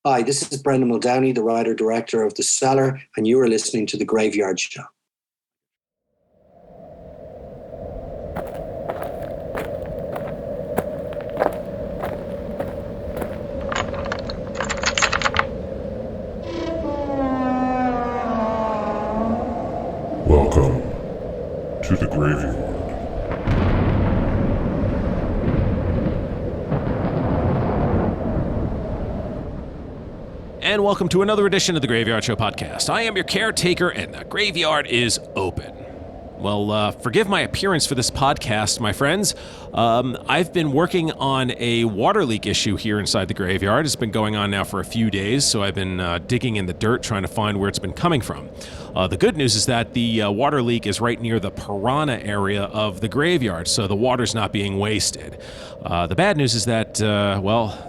Hi, this is Brendan Muldowney, the writer-director of The Cellar, and you are listening to The Graveyard Show. Welcome to the Graveyard. And welcome to another edition of the Graveyard Show podcast. I am your caretaker, and the graveyard is open. Well, forgive my appearance for this podcast, my friends. I've been working on a water leak issue here inside the graveyard. It's been going on now for a few days, so I've been digging in the dirt trying to find where it's been coming from. The good news is that the water leak is right near the piranha area of the graveyard, so the water's not being wasted. The bad news is that, the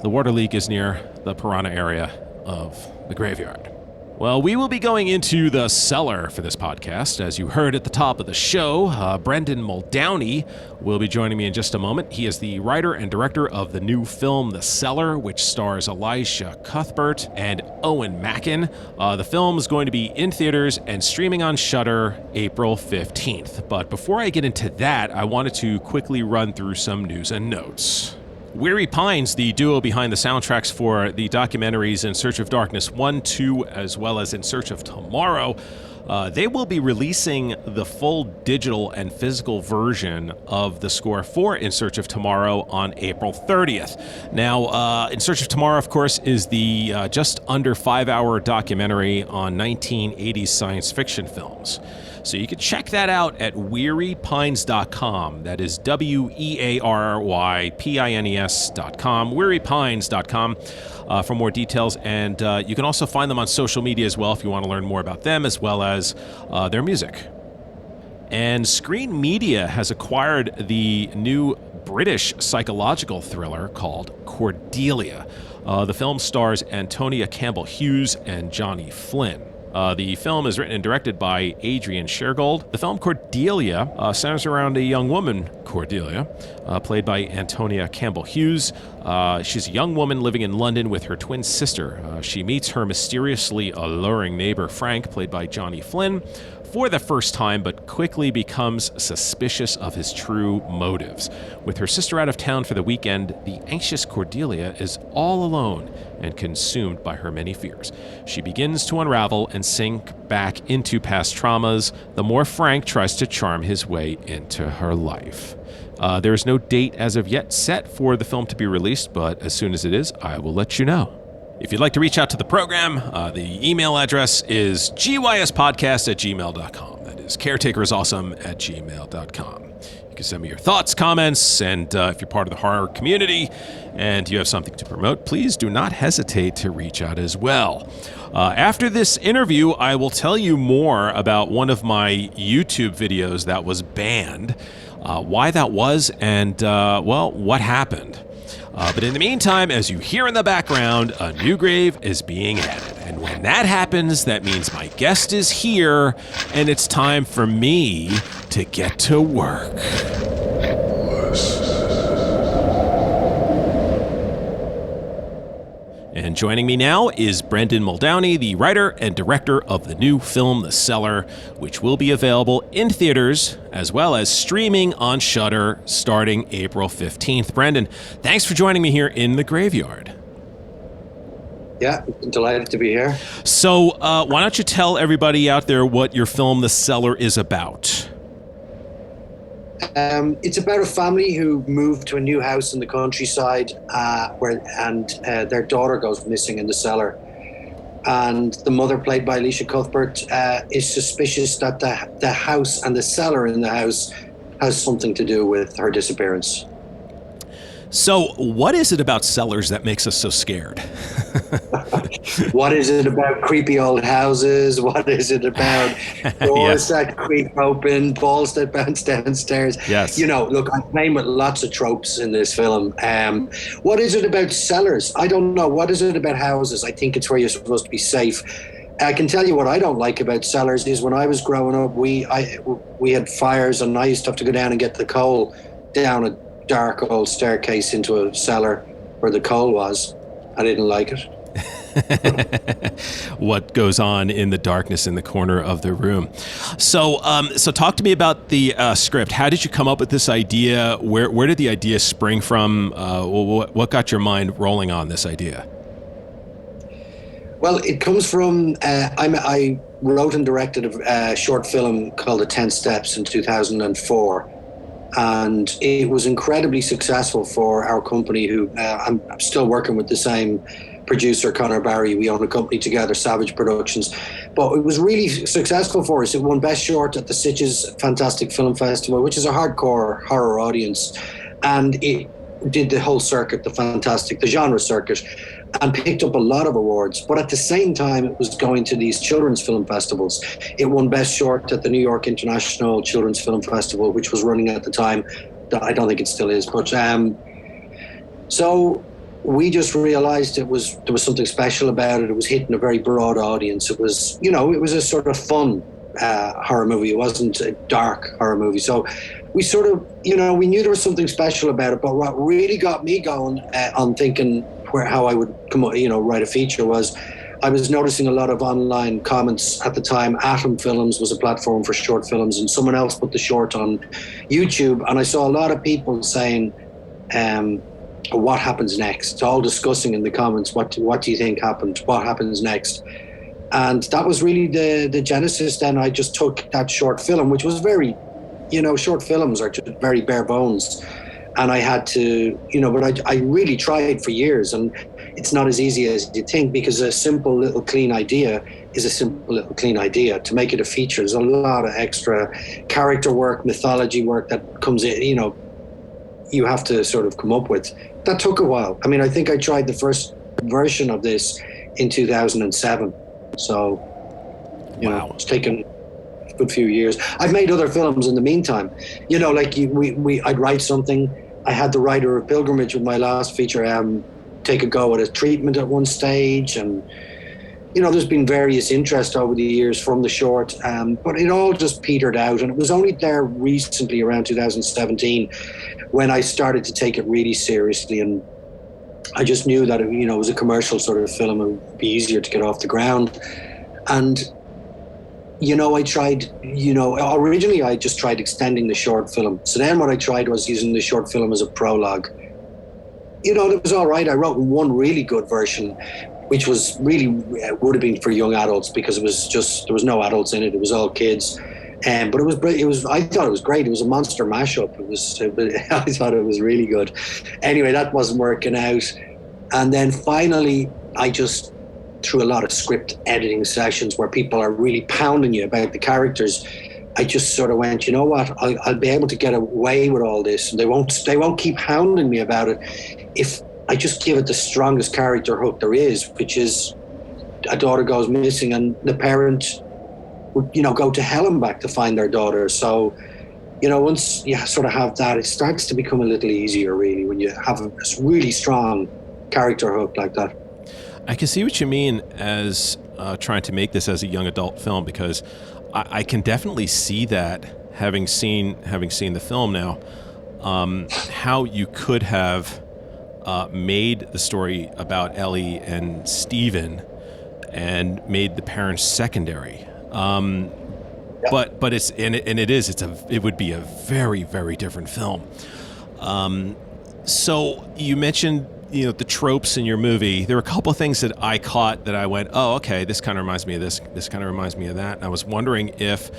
water leak is near the piranha area of the graveyard. Well, we will be going into the cellar for this podcast. As you heard at the top of the show, Brendan Muldowney will be joining me in just a moment. He is the writer and director of the new film The Cellar, which stars Elisha Cuthbert and Owen Mackin. The film is going to be in theaters and streaming on Shudder April 15th. But before I get into that, I wanted to quickly run through some news and notes. Weary Pines, the duo behind the soundtracks for the documentaries In Search of Darkness 1, 2, as well as In Search of Tomorrow, they will be releasing the full digital and physical version of the score for In Search of Tomorrow on April 30th. Now, In Search of Tomorrow, of course, is the just under 5-hour documentary on 1980s science fiction films. So you can check that out at wearypines.com. That is wearypines.com, wearypines.com for more details. And you can also find them on social media as well if you want to learn more about them as well as their music. And Screen Media has acquired the new British psychological thriller called Cordelia. The film stars Antonia Campbell-Hughes and Johnny Flynn. The film is written and directed by Adrian Shergold. The film Cordelia centers around a young woman, Cordelia, played by Antonia Campbell-Hughes. She's a young woman living in London with her twin sister. She meets her mysteriously alluring neighbor, Frank, played by Johnny Flynn, for the first time, but quickly becomes suspicious of his true motives. With her sister out of town for the weekend, the anxious Cordelia is all alone and consumed by her many fears. She begins to unravel and sink back into past traumas, the more Frank tries to charm his way into her life. There is no date as of yet set for the film to be released, but as soon as it is, I will let you know. If you'd like to reach out to the program, the email address is gyspodcast@gmail.com. That is caretakerisawesome@gmail.com. You can send me your thoughts, comments, and if you're part of the horror community and you have something to promote, please do not hesitate to reach out as well. After this interview, I will tell you more about one of my YouTube videos that was banned, why that was, and, what happened. But in the meantime, as you hear in the background, a new grave is being added. And when that happens, that means my guest is here, and it's time for me to get to work. And joining me now is Brendan Muldowney, the writer and director of the new film The Cellar, which will be available in theaters as well as streaming on Shudder starting April 15th. Brendan, thanks for joining me here in the graveyard. Yeah, delighted to be here. So why don't you tell everybody out there what your film The Cellar is about? It's about a family who moved to a new house in the countryside their daughter goes missing in the cellar. And the mother, played by Elisha Cuthbert, is suspicious that the house and the cellar in the house has something to do with her disappearance. So what is it about cellars that makes us so scared? What is it about creepy old houses? What is it about doors that creak open, balls that bounce downstairs? Yes. You know, look, I'm playing with lots of tropes in this film. What is it about cellars? I don't know. What is it about houses? I think it's where you're supposed to be safe. I can tell you what I don't like about cellars is when I was growing up, we had fires and I used to have to go down and get the coal down a dark old staircase into a cellar where the coal was. I didn't like it. what goes on in the darkness in the corner of the room. So talk to me about the script. How did you come up with this idea? Where did the idea spring from? What got your mind rolling on this idea? Well, it comes from, I wrote and directed a short film called The 10 Steps in 2004. And it was incredibly successful for our company, who I'm still working with the same producer, Connor Barry. We own a company together, Savage Productions. But it was really successful for us. It won Best Short at the Sitges Fantastic Film Festival, which is a hardcore horror audience. And it did the whole circuit, the genre circuit, and picked up a lot of awards. But at the same time, it was going to these children's film festivals. It won Best Short at the New York International Children's Film Festival, which was running at the time. I don't think it still is. But so we just realized there was something special about it. It was hitting a very broad audience. It was, it was a sort of fun horror movie. It wasn't a dark horror movie. So we sort of, we knew there was something special about it. But what really got me going on thinking how I would come up, write a feature was I was noticing a lot of online comments at the time. Atom Films was a platform for short films, and someone else put the short on YouTube. And I saw a lot of people saying, what happens next? All discussing in the comments, what do you think happened? What happens next? And that was really the genesis. Then I just took that short film, which was very, short films are just very bare bones. And I had to, but I really tried for years, and it's not as easy as you think, because a simple little clean idea is a simple little clean idea. To make it a feature, there's a lot of extra character work, mythology work that comes in, you have to sort of come up with. That took a while. I mean, I think I tried the first version of this in 2007. So, wow. It's taken a good few years. I've made other films in the meantime. I'd write something. I had the writer of Pilgrimage with my last feature take a go at a treatment at one stage, and there's been various interest over the years from the short, but it all just petered out. And it was only there recently, around 2017, when I started to take it really seriously, and I just knew that it was a commercial sort of film. It would be easier to get off the ground. And I tried, originally I just tried extending the short film. So then what I tried was using the short film as a prologue. It was all right. I wrote one really good version, which was really, would have been for young adults, because it was just, there was no adults in it. It was all kids. But I thought it was great. It was a monster mashup. I thought it was really good. Anyway, that wasn't working out. And then finally, I just, through a lot of script editing sessions where people are really pounding you about the characters, I just sort of went, you know what, I'll be able to get away with all this, and they won't keep hounding me about it if I just give it the strongest character hook there is, which is a daughter goes missing and the parent would, go to hell and back to find their daughter. So, once you sort of have that, it starts to become a little easier, really, when you have a really strong character hook like that. I can see what you mean as trying to make this as a young adult film, because I can definitely see that, having seen the film now, how you could have made the story about Ellie and Steven and made the parents secondary. But it would be a very, very different film. So you mentioned, the tropes in your movie. There were a couple of things that I caught that I went, oh, okay, this kind of reminds me of this. This kind of reminds me of that. And I was wondering if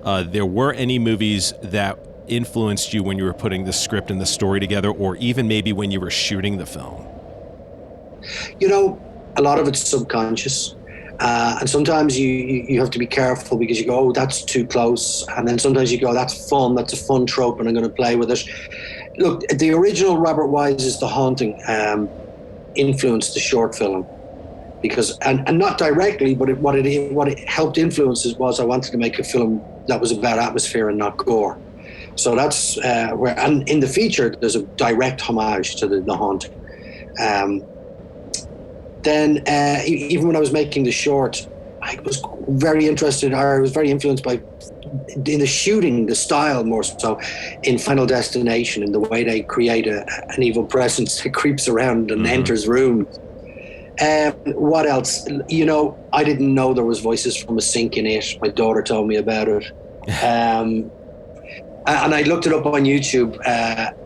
there were any movies that influenced you when you were putting the script and the story together, or even maybe when you were shooting the film. A lot of it's subconscious. And sometimes you have to be careful, because you go, oh, that's too close. And then sometimes you go, that's fun. That's a fun trope, and I'm going to play with it. Look, the original Robert Wise's The Haunting influenced the short film, because, and not directly, but what it helped influence was I wanted to make a film that was about atmosphere and not gore. So that's where, and in the feature, there's a direct homage to the Haunting. Then even when I was making the short, I was very interested, or I was very influenced by, in the shooting, the style more so, in Final Destination, in the way they create an evil presence that creeps around and enters rooms. What else? I didn't know there was voices from a sink in it. My daughter told me about it. And I looked it up on YouTube.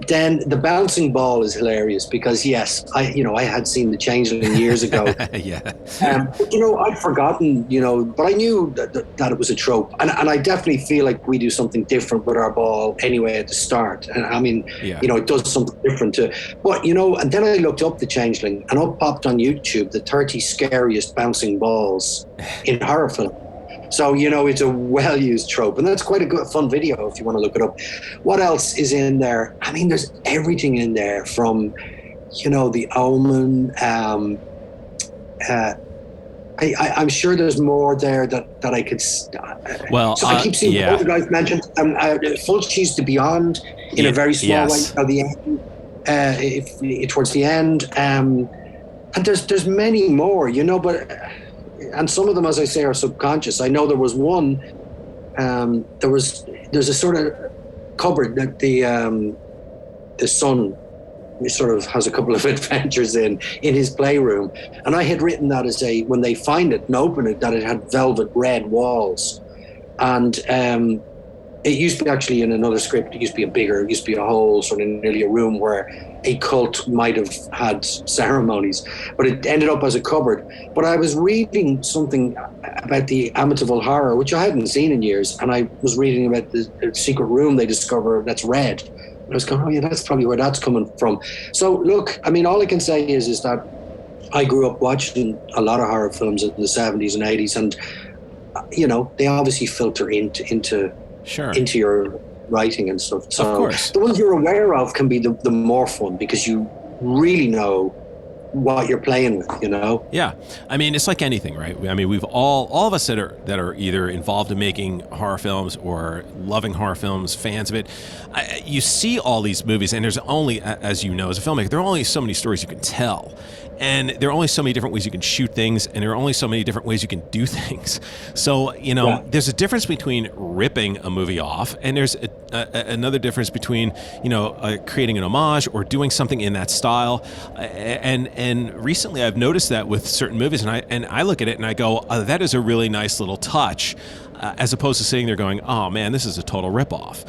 Then the bouncing ball is hilarious because yes, I had seen The Changeling years ago. Yeah. But, I'd forgotten, but I knew that it was a trope. And I definitely feel like we do something different with our ball anyway at the start. And I mean, it does something different to, but, and then I looked up The Changeling and up popped on YouTube the 30 scariest bouncing balls in horror film. So, it's a well-used trope. And that's quite a good, fun video if you want to look it up. What else is in there? I mean, there's everything in there from, The Omen. I'm sure there's more there that I could... Well, so I keep seeing other guys mentioned. Fulci's The Beyond in a very small way at the end, towards the end. And there's many more, but... And some of them, as I say, are subconscious. I know there was one. There's a sort of cupboard that the son sort of has a couple of adventures in his playroom, and I had written that as when they find it and open it, that it had velvet red walls, and it used to be actually in another script. It used to be a whole sort of nearly a room where a cult might have had ceremonies, but it ended up as a cupboard. But I was reading something about the Amityville Horror, which I hadn't seen in years, and I was reading about the secret room they discover that's red. And I was going, oh yeah, that's probably where that's coming from. So look, I mean, all I can say is that I grew up watching a lot of horror films in the 70s and 80s, and they obviously filter into your writing and stuff. So of course. The ones you're aware of can be the more fun because you really know what you're playing with, Yeah. I mean, it's like anything, right? I mean, we've all of us that are either involved in making horror films or loving horror films, fans of it. You see all these movies, and there's only, as you know, as a filmmaker, there are only so many stories you can tell. And there are only so many different ways you can shoot things, and there are only so many different ways you can do things. So, there's a difference between ripping a movie off, and there's another difference between, creating an homage or doing something in that style. And recently I've noticed that with certain movies, and I look at it and I go, that is a really nice little touch, as opposed to sitting there going, oh man, this is a total ripoff.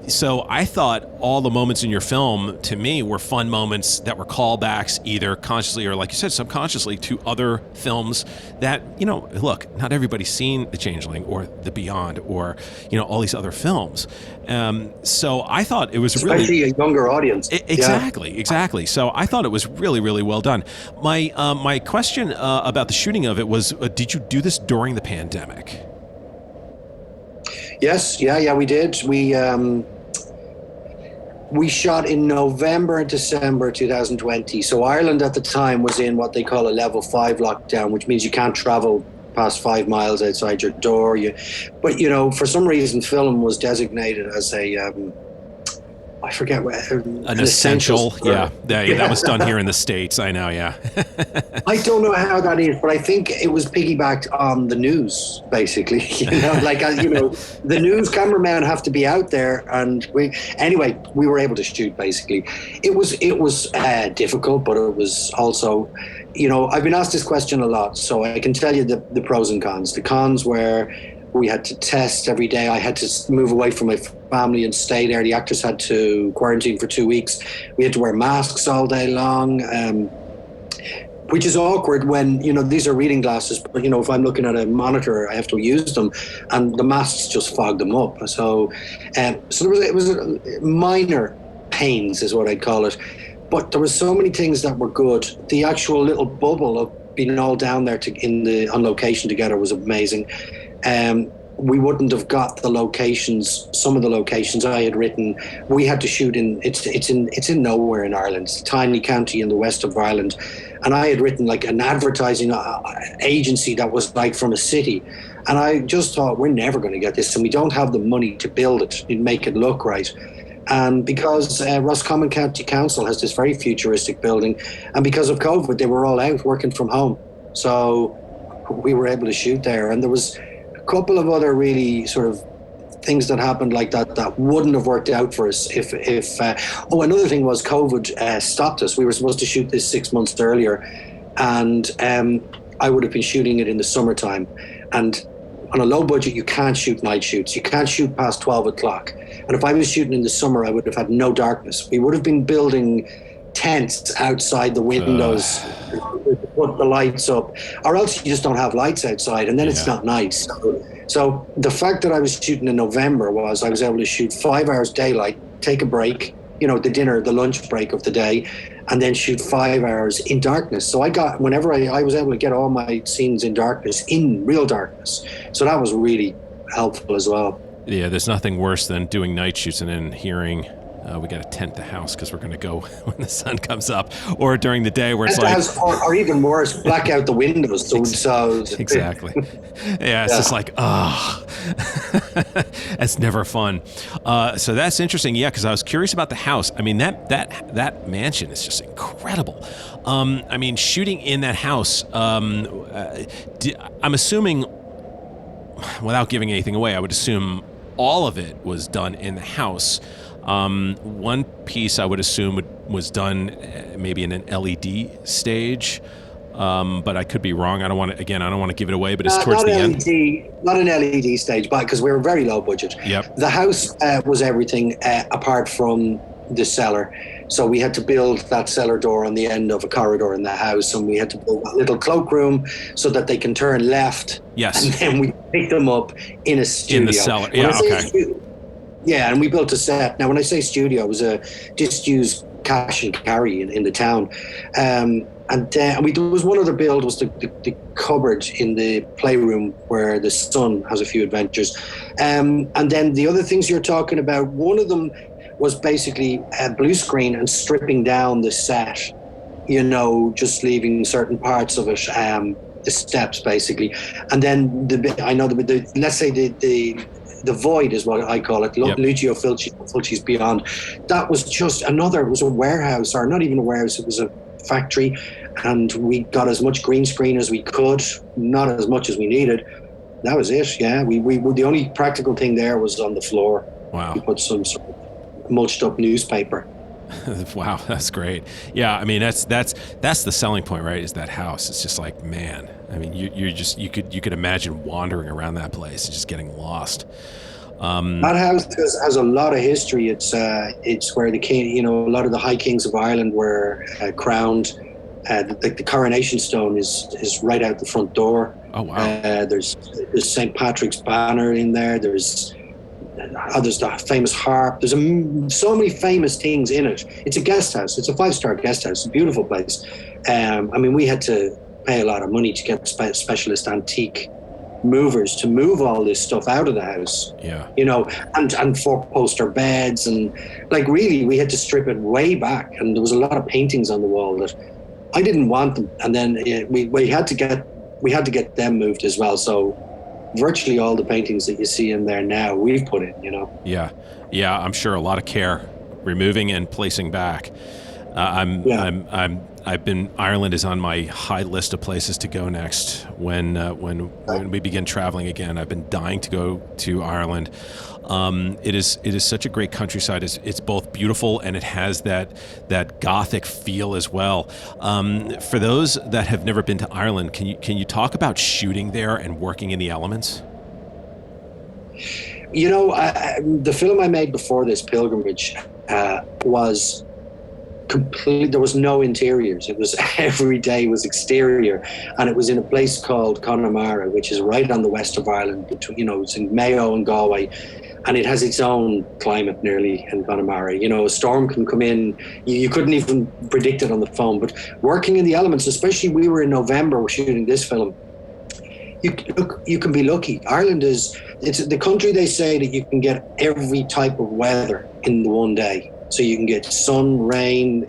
So I thought all the moments in your film, to me, were fun moments that were callbacks, either consciously or, like you said, subconsciously, to other films that, look, not everybody's seen The Changeling or The Beyond or, all these other films. So I thought it was especially a younger audience. Exactly. So I thought it was really, really well done. My question about the shooting of it was, did you do this during the pandemic? Yes, we did. We shot in November and December 2020. So Ireland at the time was in what they call a level 5 lockdown, which means you can't travel past 5 miles outside your door. But for some reason, film was designated as I forget what an essential. Yeah, that was done here in the States. I know. Yeah. I don't know how that is, but I think it was piggybacked on the news, basically. The news cameramen have to be out there, and we were able to shoot. Basically, it was difficult, but it was also, I've been asked this question a lot, so I can tell you the pros and cons. The cons were, we had to test every day. I had to move away from my family and stay there. The actors had to quarantine for 2 weeks. We had to wear masks all day long, which is awkward when, these are reading glasses. But, if I'm looking at a monitor, I have to use them, and the masks just fog them up. So it was minor pains is what I'd call it. But there were so many things that were good. The actual little bubble of being all down there on location together was amazing. We wouldn't have got the locations. Some of the locations I had written, we had to shoot in. It's in nowhere in Ireland. It's a tiny county in the west of Ireland, and I had written like an advertising agency that was like from a city, and I just thought, we're never going to get this, and we don't have the money to build it and make it look right. And because Roscommon County Council has this very futuristic building, and because of COVID, they were all out working from home, so we were able to shoot there. And there was a couple of other really sort of things that happened like that wouldn't have worked out for us if another thing was COVID stopped us. We were supposed to shoot this 6 months earlier, and I would have been shooting it in the summertime, and on a low budget you can't shoot night shoots. You can't shoot past 12 o'clock, and if I was shooting in the summer I would have had no darkness. We would have been building tents outside the windows to put the lights up, or else you just don't have lights outside, and then it's not nice. So the fact that I was shooting in November was I was able to shoot 5 hours daylight, take a break, the lunch break of the day, and then shoot 5 hours in darkness. So I was able to get all my scenes in darkness, in real darkness. So that was really helpful as well. Yeah, there's nothing worse than doing night shoots and then hearing we got to tent the house because we're going to go when the sun comes up, or during the day where it's like, or even worse, black out the windows. Exactly. Yeah, it's just like, that's never fun. So that's interesting. Yeah, because I was curious about the house. I mean, that mansion is just incredible. I mean, shooting in that house. I'm assuming, without giving anything away, I would assume all of it was done in the house. One piece I would assume was done maybe in an LED stage, but I could be wrong. I don't want to give it away, but it's towards the end. Not an LED stage, but because we were very low budget. Yep. The house was everything apart from the cellar. So we had to build that cellar door on the end of a corridor in the house, and we had to build a little cloakroom so that they can turn left. Yes. And then we pick them up in a studio. In the cellar. Yeah. Okay. Yeah, and we built a set. Now, when I say studio, it was a disused cash and carry in the town. There was one other build, was the cupboard in the playroom where the son has a few adventures. And then the other things you're talking about, one of them was basically a blue screen and stripping down the set, just leaving certain parts of it, the steps basically. And then let's say the void is what I call it. Yep. Lucio Fulci's Beyond. That was just it was a warehouse, or not even a warehouse, it was a factory. And we got as much green screen as we could, not as much as we needed. That was it, yeah. We the only practical thing there was on the floor. Wow. We put some sort of mulched up newspaper. Wow, that's great. Yeah, I mean that's the selling point, right? Is that house? It's just like, man. I mean, you could imagine wandering around that place and just getting lost. That house has a lot of history. It's where the king, a lot of the high kings of Ireland were crowned. The coronation stone is right out the front door. Oh wow! There's St. Patrick's banner in there. There's the famous harp. There's so many famous things in it. It's a guest house. It's a 5-star guest house. It's a beautiful place. I mean, we had to pay a lot of money to get specialist antique movers to move all this stuff out of the house. Yeah. And 4-poster beds, and like really we had to strip it way back, and there was a lot of paintings on the wall that I didn't want them, and then we had to get them moved as well. So virtually all the paintings that you see in there now we've put in. Yeah, I'm sure a lot of care removing and placing back. Ireland is on my high list of places to go next when we begin traveling again. I've been dying to go to Ireland. It is such a great countryside. It's both beautiful and it has that Gothic feel as well. For those that have never been to Ireland, can you talk about shooting there and working in the elements? The film I made before this, Pilgrimage, was completely, there was no interiors. It was every day was exterior, and it was in a place called Connemara, which is right on the west of Ireland, between it's in Mayo and Galway, and it has its own climate nearly in Connemara. A storm can come in, you couldn't even predict it on the phone. But working in the elements, especially we were in November, we're shooting this film. You can be lucky. Ireland it's the country, they say, that you can get every type of weather in the one day. So you can get sun, rain,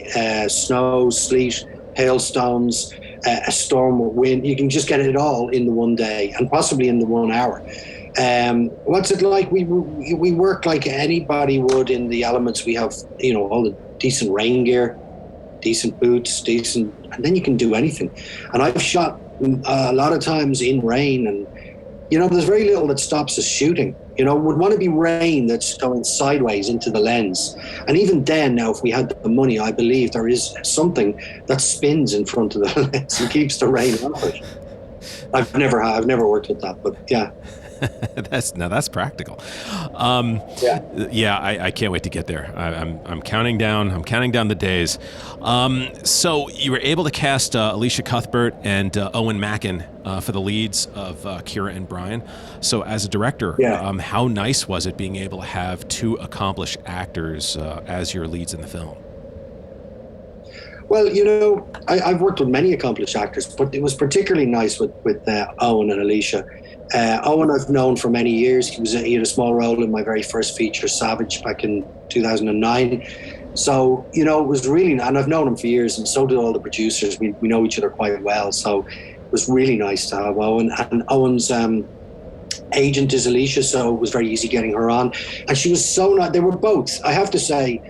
snow, sleet, hailstones, a storm or wind. You can just get it all in the one day, and possibly in the 1 hour. What's it like? We work like anybody would in the elements. We have all the decent rain gear, decent boots, and then you can do anything. And I've shot a lot of times in rain, and there's very little that stops us shooting. It would want to be rain that's going sideways into the lens. And even then, now, if we had the money, I believe there is something that spins in front of the lens and keeps the rain off it. I've never worked with that, but yeah. That's practical. Yeah. I can't wait to get there. I'm counting down. I'm counting down the days. So you were able to cast Alicia Cuthbert and Owen Mackin for the leads of Kira and Brian. So as a director, how nice was it being able to have two accomplished actors as your leads in the film? Well, I've worked with many accomplished actors, but it was particularly nice with Owen and Alicia. Owen I've known for many years. He had a small role in my very first feature, Savage, back in 2009. So, it was really, and I've known him for years, and so do all the producers. We know each other quite well. So it was really nice to have Owen. And Owen's agent is Alicia, so it was very easy getting her on. And she was so nice. They were both, I have to say,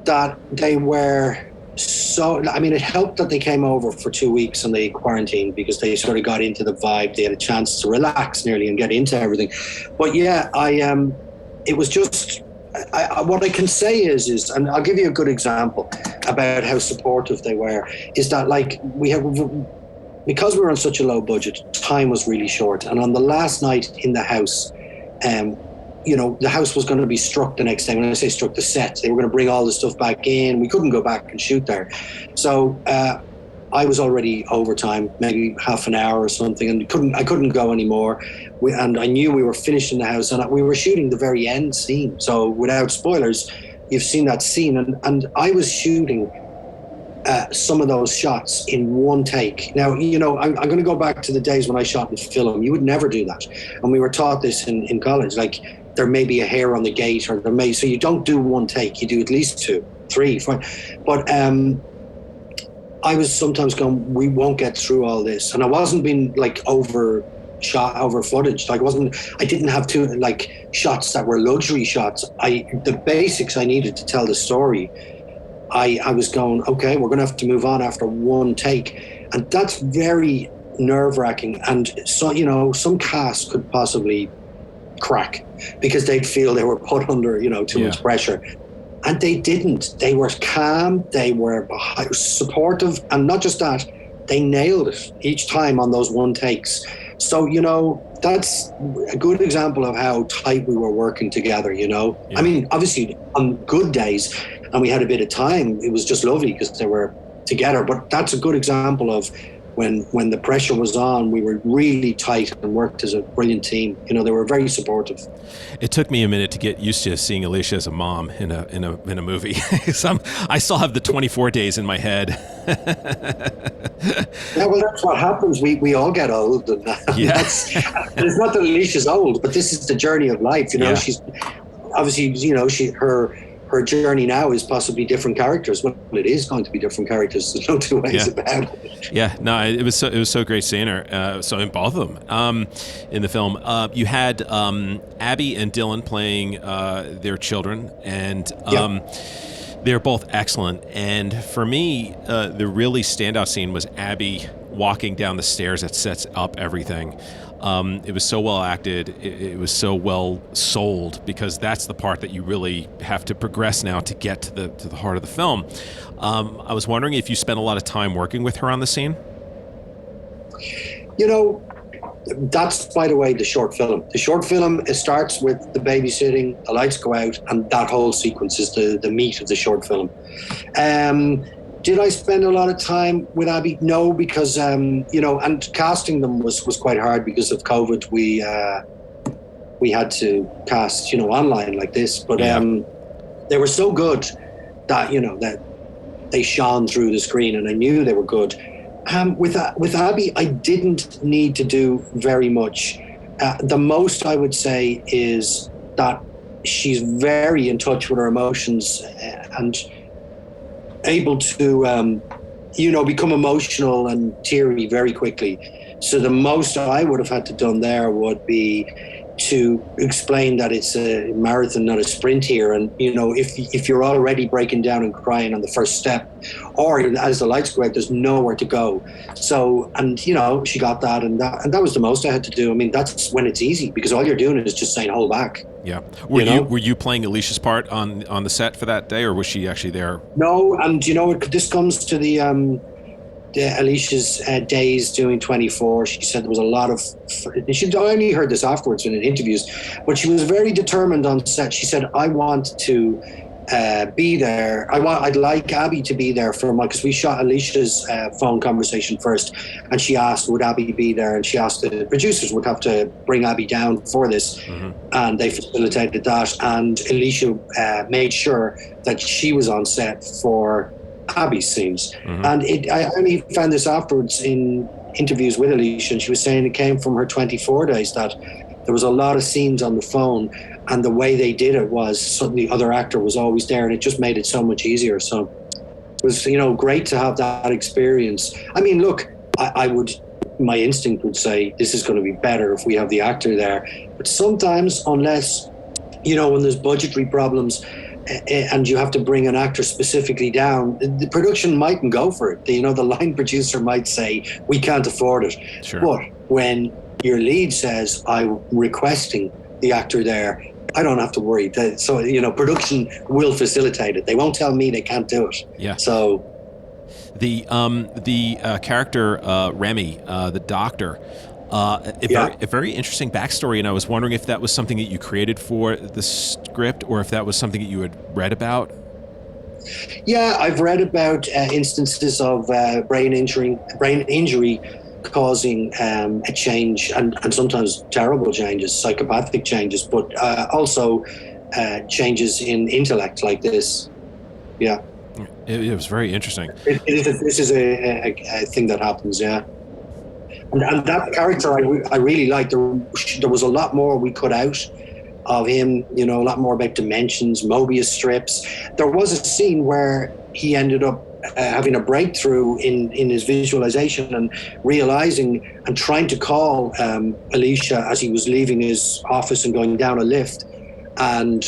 that they were it helped that they came over for 2 weeks and they quarantined, because they sort of got into the vibe. They had a chance to relax nearly and get into everything. But yeah, it was just, what I can say is, and I'll give you a good example about how supportive they were, is that because we were on such a low budget, time was really short. And on the last night in the house, the house was going to be struck the next day. When I say struck, the set, they were going to bring all the stuff back in. We couldn't go back and shoot there. So I was already overtime, maybe half an hour or something, and I couldn't go anymore. And I knew we were finishing the house, and we were shooting the very end scene. So without spoilers, you've seen that scene. And I was shooting some of those shots in one take. Now, I'm going to go back to the days when I shot in film. You would never do that. And we were taught this in college, like, there may be a hair on the gate, so you don't do one take, you do at least 2, 3, 4. But I was sometimes going, we won't get through all this. And I wasn't being like over footage. Like I didn't have shots that were luxury shots. The basics I needed to tell the story. I was going, okay, we're going to have to move on after one take. And that's very nerve-wracking. And so, some cast could possibly crack because they'd feel they were put under, too much pressure. And they didn't. They were calm, they were supportive, and not just that, they nailed it each time on those one takes. So, that's a good example of how tight we were working together, Yeah. I mean, obviously on good days and we had a bit of time, it was just lovely because they were together. But that's a good example of when the pressure was on, we were really tight and worked as a brilliant team. They were very supportive. It took me a minute to get used to seeing Alicia as a mom in a movie. I still have the 24 days in my head. Yeah, well, that's what happens. We all get old, and it's not that Alicia's old, but this is the journey of life. She's obviously, her journey now is possibly different characters. Well, it is going to be different characters. There's no two ways about it. Yeah, no, it was so great seeing her. So in both of them in the film, you had Abby and Dylan playing their children, and they're both excellent. And for me, the really standout scene was Abby walking down the stairs that sets up everything. It was so well acted. It was so well sold, because that's the part that you really have to progress now to get to the heart of the film. I was wondering if you spent a lot of time working with her on the scene. That's, by the way, the short film. The short film, it starts with the babysitting, the lights go out, and that whole sequence is the meat of the short film. Did I spend a lot of time with Abby? No, because, and casting them was quite hard because of COVID. We had to cast, online like this. But they were so good that, that they shone through the screen, and I knew they were good. With Abby, I didn't need to do very much. The most I would say is that she's very in touch with her emotions and able to, become emotional and teary very quickly. So the most I would have had to done there would be to explain that it's a marathon, not a sprint here. And, you know, if you're already breaking down and crying on the first step, or as the lights go out, there's nowhere to go. So, and, you know, she got that, and that was the most I had to do. I mean, that's when it's easy, because all you're doing is just saying, hold back. Yeah. Were you playing Alicia's part on the set for that day, or was she actually there? No, and, you know, this comes to the Alicia's days doing 24. She said there was a lot of, she only heard this afterwards in interviews, but she was very determined on set. She said, I want to be there. I'd like Abby to be there for because we shot Alicia's phone conversation first, and she asked, would Abby be there? And she asked the producers would have to bring Abby down for this, and they facilitated that. And Alicia made sure that she was on set for Abby's scenes. And I only found this afterwards in interviews with Alicia, and she was saying it came from her 24 days that there was a lot of scenes on the phone, and the way they did it was suddenly the other actor was always there, and it just made it so much easier. So it was, you know, great to have that experience. I mean, look, my instinct would say this is going to be better if we have the actor there, but sometimes, unless, you know, when there's budgetary problems and you have to bring an actor specifically down, the production mightn't go for it. You know, the line producer might say, we can't afford it. Sure. But when your lead says, I'm requesting the actor there, I don't have to worry. So, you know, production will facilitate it. They won't tell me they can't do it. Yeah. So the character, Remy, the doctor, a very interesting backstory, and I was wondering if that was something that you created for the script, or if that was something that you had read about. Yeah, I've read about instances of brain injury causing a change, and sometimes terrible changes, psychopathic changes, but also changes in intellect like this. Yeah. It was very interesting. This is a thing that happens, yeah. And that character I really liked. There was a lot more we cut out of him, you know, a lot more about dimensions, Mobius strips. There was a scene where he ended up having a breakthrough in his visualization and realizing and trying to call Alicia as he was leaving his office and going down a lift. And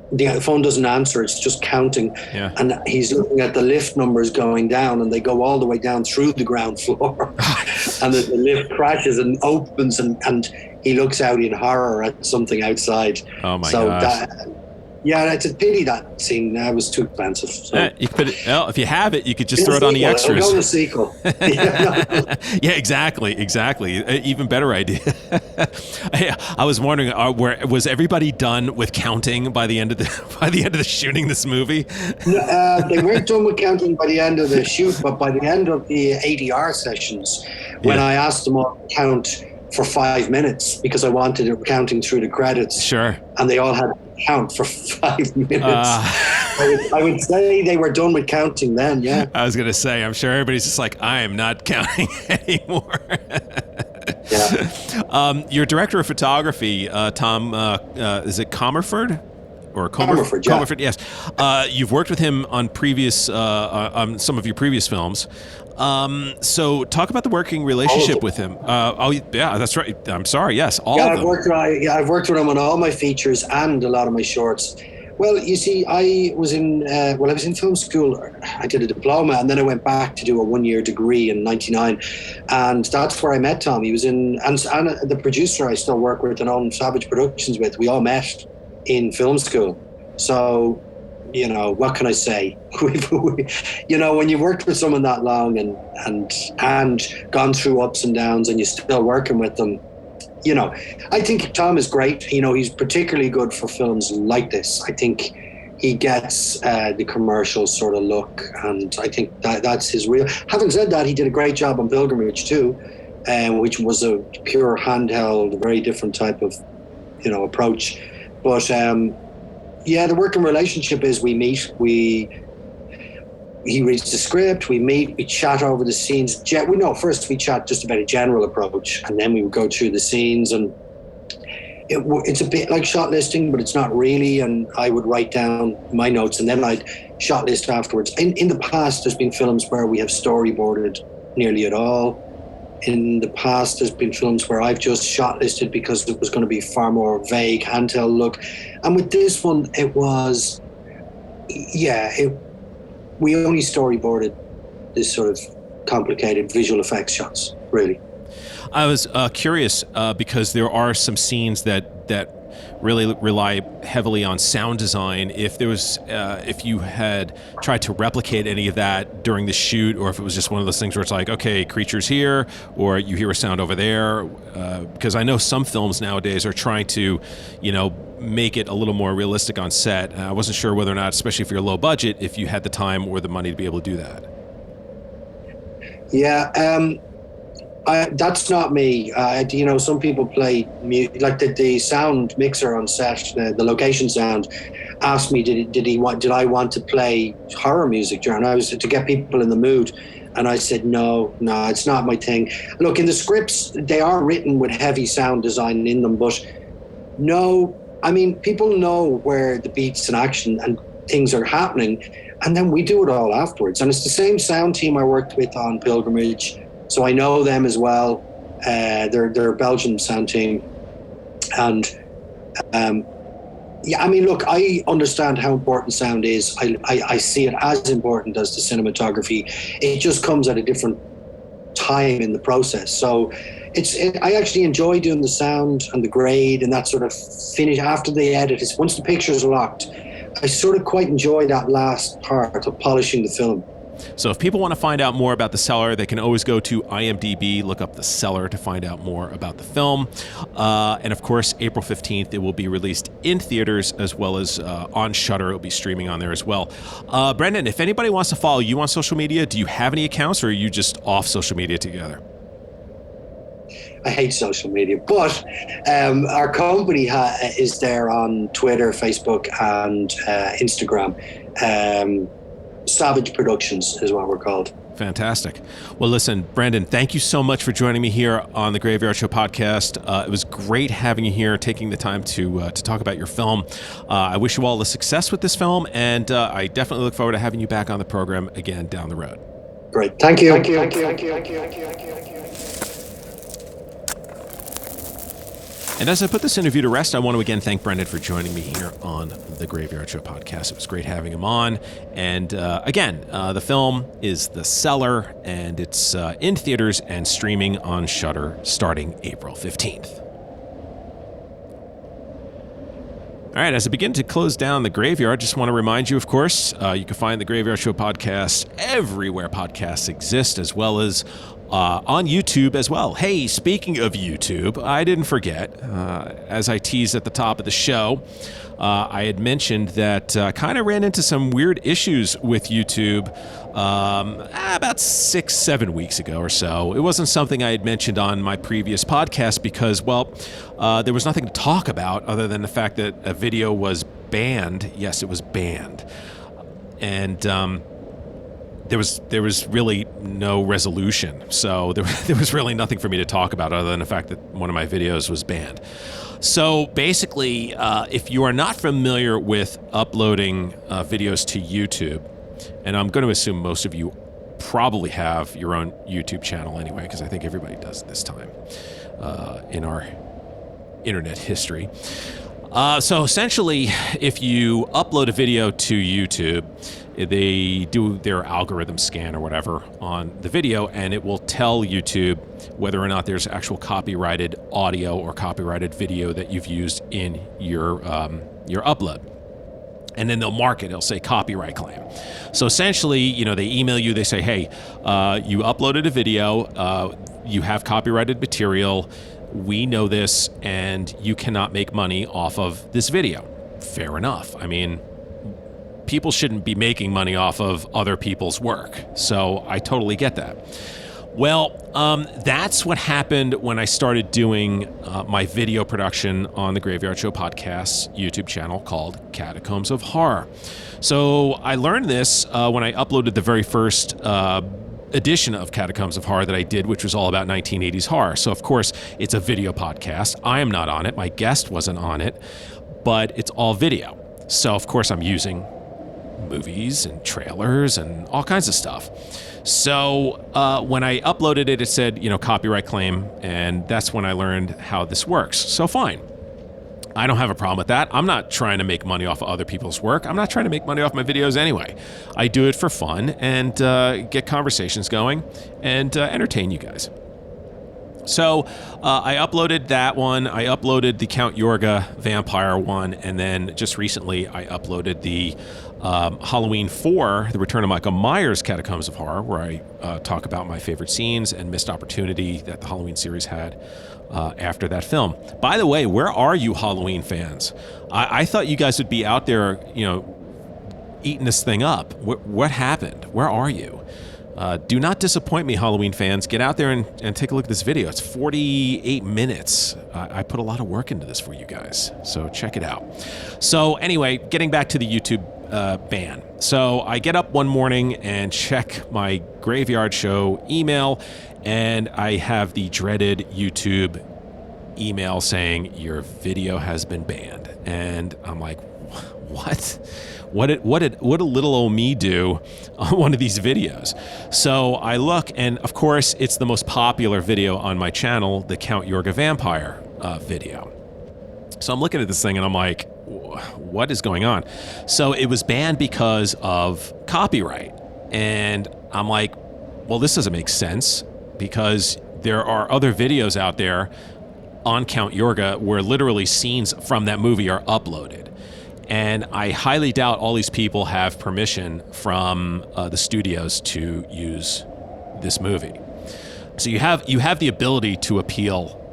the phone doesn't answer, it's just counting. Yeah. And he's looking at the lift numbers going down, and they go all the way down through the ground floor. And the lift crashes and opens, and he looks out in horror at something outside. Oh my gosh. Yeah, it's a pity that scene was too expensive. So. You could, well, if you have it, you could just throw it on the extras. Go to the sequel. Yeah, exactly. Even better idea. I was wondering, was everybody done with counting by the end of the shooting this movie? They weren't done with counting by the end of the shoot, but by the end of the ADR sessions, when I asked them all to count for 5 minutes, because I wanted it counting through the credits. Sure. And they all had to count for 5 minutes. I would say they were done with counting then, yeah. I was going to say, I'm sure everybody's just like, I am not counting anymore. Yeah. Your director of photography, Tom, is it Comerford? Or Comerford, yeah. Comerford, yes. You've worked with him on on some of your previous films. So talk about the working relationship with him. Oh, yeah, that's right. I'm sorry. Yes, all of them. I've worked with him on all my features and a lot of my shorts. Well, you see, I was in film school. I did a diploma, and then I went back to do a 1-year degree in '99, and that's where I met Tom. He was and the producer I still work with and own Savage Productions with. We all met in film school. So, you know, what can I say? You know, when you've worked with someone that long and gone through ups and downs, and you're still working with them, you know, I think Tom is great. You know, he's particularly good for films like this. I think he gets the commercial sort of look, and I think that's his real. Having said that, he did a great job on Pilgrimage too, which was a pure handheld, very different type of, you know, approach. But yeah, the working relationship is we meet, he reads the script, we meet, we chat over the scenes. First we chat just about a general approach, and then we would go through the scenes, and it's a bit like shot listing, but it's not really. And I would write down my notes, and then I'd shot list afterwards. In the past, there's been films where we have storyboarded nearly at all. in the past, there's been films where I've just shortlisted because it was going to be far more vague, handheld look. And with this one, it was, we only storyboarded this sort of complicated visual effects shots, really. I was curious because there are some scenes that really rely heavily on sound design. If there was, if you had tried to replicate any of that during the shoot, or if it was just one of those things where it's like, okay, creatures here, or you hear a sound over there, because I know some films nowadays are trying to, make it a little more realistic on set. I wasn't sure whether or not, especially if you're low budget, if you had the time or the money to be able to do that. Yeah, that's not me. Some people play like the sound mixer on set, the location sound. Asked me, did I want to play horror music during? I was to get people in the mood, and I said no, it's not my thing. Look, in the scripts, they are written with heavy sound design in them, but no, I mean, people know where the beats and action and things are happening, and then we do it all afterwards. And it's the same sound team I worked with on Pilgrimage. So I know them as well. They're a Belgian sound team. And look, I understand how important sound is. I see it as important as the cinematography. It just comes at a different time in the process. So I actually enjoy doing the sound and the grade and that sort of finish after the edit. Once the picture's locked, I sort of quite enjoy that last part of polishing the film. So if people want to find out more about The Cellar, they can always go to IMDb, look up The Cellar to find out more about the film. And of course, April 15th, it will be released in theaters as well as on Shudder. It'll be streaming on there as well. Brendan, if anybody wants to follow you on social media, do you have any accounts, or are you just off social media together? I hate social media, but our company is there on Twitter, Facebook, and Instagram. Savage Productions is what we're called. Fantastic. Well, listen, Brendan, thank you so much for joining me here on the Graveyard Show podcast. It was great having you here, taking the time to talk about your film. I wish you all the success with this film, and I definitely look forward to having you back on the program again down the road. Great. Thank you. And as I put this interview to rest, I want to again thank Brendan for joining me here on the Graveyard Show podcast. It was great having him on. And again, the film is The Cellar, and it's in theaters and streaming on Shudder starting April 15th. All right, as I begin to close down the Graveyard, just want to remind you, of course, you can find the Graveyard Show podcast everywhere podcasts exist, as well as on YouTube as well. Hey, speaking of YouTube, I didn't forget, as I teased at the top of the show, I had mentioned that I kind of ran into some weird issues with YouTube about 6-7 weeks ago or so. It wasn't something I had mentioned on my previous podcast because, well, there was nothing to talk about other than the fact that a video was banned. Yes, it was banned. And there was really no resolution. So there was really nothing for me to talk about other than the fact that one of my videos was banned. So basically, if you are not familiar with uploading videos to YouTube, and I'm going to assume most of you probably have your own YouTube channel anyway, because I think everybody does this time in our internet history. So essentially, if you upload a video to YouTube, they do their algorithm scan or whatever on the video, and it will tell YouTube whether or not there's actual copyrighted audio or copyrighted video that you've used in your upload. And then they'll mark it. It'll say copyright claim. So essentially, they email you. They say, hey, you uploaded a video. You have copyrighted material. We know this, and you cannot make money off of this video. Fair enough. I mean, people shouldn't be making money off of other people's work. So I totally get that. Well, that's what happened when I started doing my video production on the Graveyard Show podcast's YouTube channel called Catacombs of Horror. So I learned this when I uploaded the very first edition of Catacombs of Horror that I did, which was all about 1980s horror. So, of course, it's a video podcast. I am not on it. My guest wasn't on it, but it's all video. So, of course, I'm using movies and trailers and all kinds of stuff. So when I uploaded it, it said, copyright claim, and that's when I learned how this works. So fine. I don't have a problem with that. I'm not trying to make money off of other people's work. I'm not trying to make money off my videos anyway. I do it for fun and get conversations going and entertain you guys. So I uploaded that one. I uploaded the Count Yorga vampire one. And then just recently I uploaded the Halloween 4, The Return of Michael Myers Catacombs of Horror, where I talk about my favorite scenes and missed opportunity that the Halloween series had after that film. By the way, where are you Halloween fans? I thought you guys would be out there, eating this thing up. What happened? Where are you? Do not disappoint me, Halloween fans. Get out there and take a look at this video. It's 48 minutes. I put a lot of work into this for you guys, so check it out. So anyway, getting back to the YouTube ban. So I get up one morning and check my Graveyard Show email, and I have the dreaded YouTube email saying your video has been banned. And I'm like, what? What did little old me do on one of these videos? So I look, and of course, it's the most popular video on my channel, the Count Yorga Vampire video. So I'm looking at this thing, and I'm like, what is going on? So it was banned because of copyright. And I'm like, well, this doesn't make sense, because there are other videos out there on Count Yorga where literally scenes from that movie are uploaded. And I highly doubt all these people have permission from the studios to use this movie. So you have the ability to appeal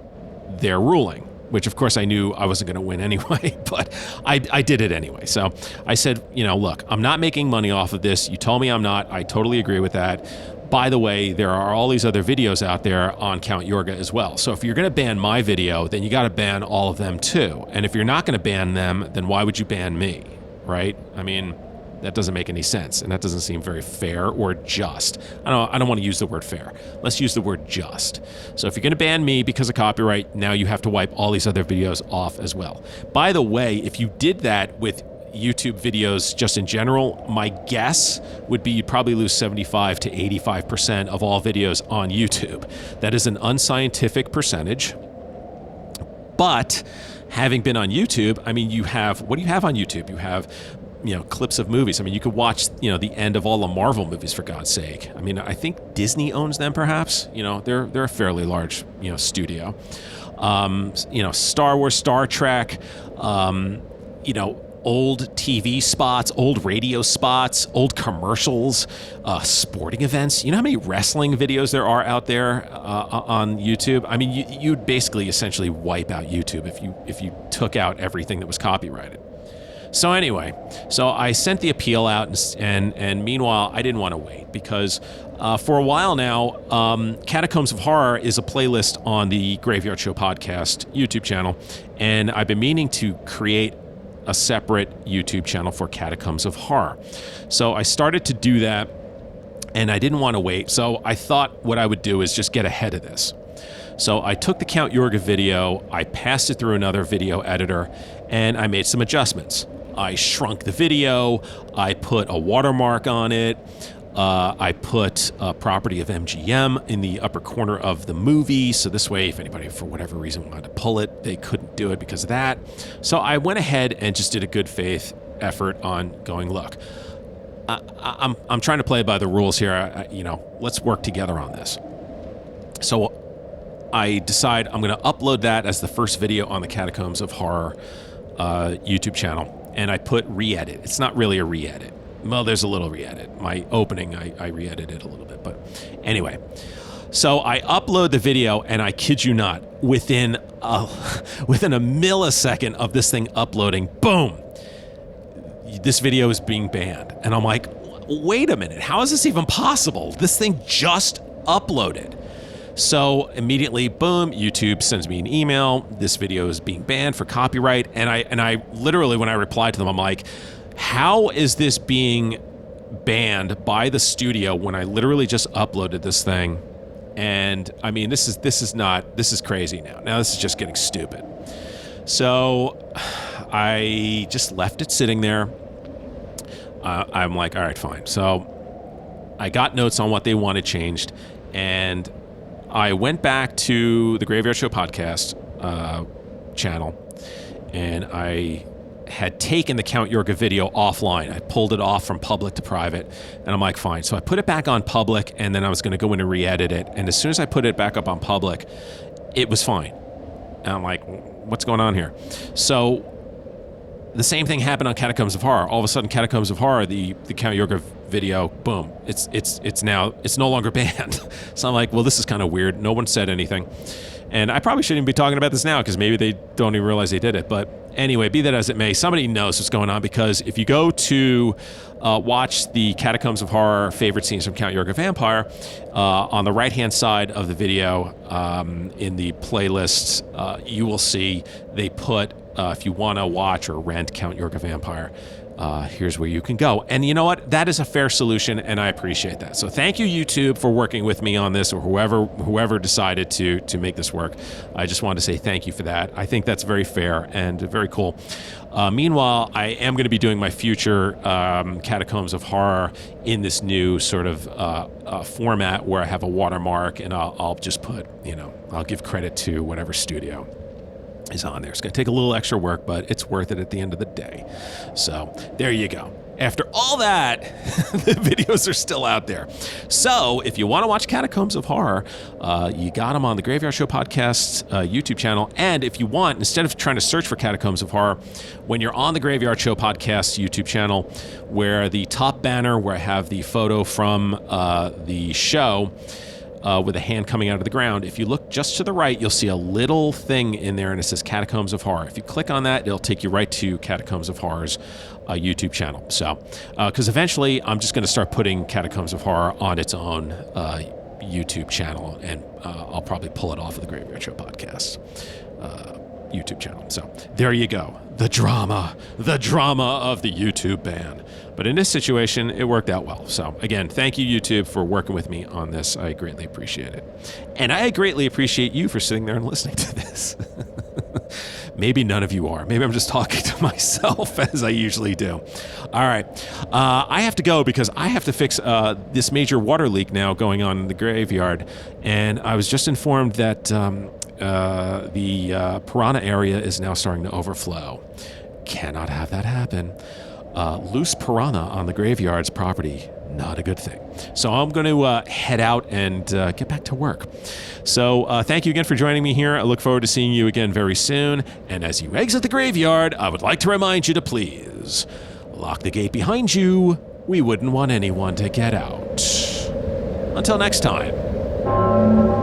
their ruling, which of course I knew I wasn't going to win anyway, but I did it anyway. So I said, look, I'm not making money off of this. You told me I'm not. I totally agree with that. By the way, there are all these other videos out there on Count Yorga as well. So if you're going to ban my video, then you got to ban all of them too. And if you're not going to ban them, then why would you ban me, right? I mean, that doesn't make any sense, and that doesn't seem very fair or just. I don't want to use the word fair. Let's use the word just. So if you're going to ban me because of copyright, now you have to wipe all these other videos off as well. By the way, if you did that with YouTube videos just in general, my guess would be you'd probably lose 75 to 85% of all videos on YouTube. That is an unscientific percentage. But having been on YouTube, I mean, what do you have on YouTube? You have clips of movies. I mean, you could watch, the end of all the Marvel movies, for God's sake. I mean, I think Disney owns them, perhaps. They're a fairly large, studio. Star Wars, Star Trek, old TV spots, old radio spots, old commercials, sporting events. You know how many wrestling videos there are out there on YouTube? I mean, you'd basically essentially wipe out YouTube if you took out everything that was copyrighted. So anyway, I sent the appeal out, and meanwhile, I didn't want to wait, because for a while now, Catacombs of Horror is a playlist on the Graveyard Show podcast YouTube channel, and I've been meaning to create a separate YouTube channel for Catacombs of Horror. So I started to do that, and I didn't want to wait, so I thought what I would do is just get ahead of this. So I took the Count Yorga video, I passed it through another video editor, and I made some adjustments. I shrunk the video, I put a watermark on it, I put a property of MGM in the upper corner of the movie, so this way, if anybody for whatever reason wanted to pull it, they couldn't do it because of that. So I went ahead and just did a good faith effort on going, look, I'm trying to play by the rules here. Let's work together on this. So I decide I'm going to upload that as the first video on the Catacombs of Horror YouTube channel, and I put re-edit. It's not really a re-edit. Well, there's a little re-edit. My opening, I re-edited a little bit, but anyway. So I upload the video, and I kid you not, within a millisecond of this thing uploading, boom, this video is being banned. And I'm like, wait a minute, how is this even possible? This thing just uploaded. So immediately, boom, YouTube sends me an email. This video is being banned for copyright. And I literally, when I replied to them, I'm like, how is this being banned by the studio when I literally just uploaded this thing? And I mean, this is crazy now. Now this is just getting stupid. So I just left it sitting there. I'm like, all right, fine. So I got notes on what they wanted changed, and I went back to the Graveyard Show podcast channel, and I had taken the Count Yorga video offline. I pulled it off from public to private, and I'm like, fine. So I put it back on public, and then I was going to go in and re-edit it. And as soon as I put it back up on public, it was fine. And I'm like, what's going on here? So the same thing happened on Catacombs of Horror. All of a sudden, Catacombs of Horror, the Count Yorga video, boom, it's no longer banned. So I'm like, well, this is kind of weird. No one said anything. And I probably shouldn't be talking about this now because maybe they don't even realize they did it. But anyway, be that as it may, somebody knows what's going on, because if you go to watch the Catacombs of Horror favorite scenes from Count Yorga Vampire, on the right-hand side of the video, in the playlist, you will see they put, if you want to watch or rent Count Yorga Vampire, here's where you can go. And you know what? That is a fair solution, and I appreciate that. So thank you, YouTube, for working with me on this, or whoever decided to make this work. I just wanted to say thank you for that. I think that's very fair and very cool. Meanwhile, I am going to be doing my future Catacombs of Horror in this new sort of format where I have a watermark, and I'll just put, I'll give credit to whatever studio is on there. It's going to take a little extra work, but it's worth it at the end of the day. So there you go. After all that, the videos are still out there. So if you want to watch Catacombs of Horror, you got them on the Graveyard Show Podcast YouTube channel. And if you want, instead of trying to search for Catacombs of Horror, when you're on the Graveyard Show Podcast YouTube channel, where the top banner, where I have the photo from the show, with a hand coming out of the ground, if you look just to the right, you'll see a little thing in there, and it says Catacombs of Horror. If you click on that, it'll take you right to Catacombs of Horror's YouTube channel. So, because eventually I'm just going to start putting Catacombs of Horror on its own YouTube channel, and I'll probably pull it off of the Graveyard Show Podcast YouTube channel. So there you go. The drama of the YouTube ban. But in this situation, it worked out well. So again, thank you, YouTube, for working with me on this. I greatly appreciate it. And I greatly appreciate you for sitting there and listening to this. Maybe none of you are. Maybe I'm just talking to myself, as I usually do. All right. I have to go because I have to fix this major water leak now going on in the graveyard. And I was just informed that the piranha area is now starting to overflow. Cannot have that happen. Loose piranha on the graveyard's property, not a good thing. So I'm going to head out and get back to work. So thank you again for joining me here. I look forward to seeing you again very soon. And as you exit the graveyard, I would like to remind you to please lock the gate behind you. We wouldn't want anyone to get out. Until next time.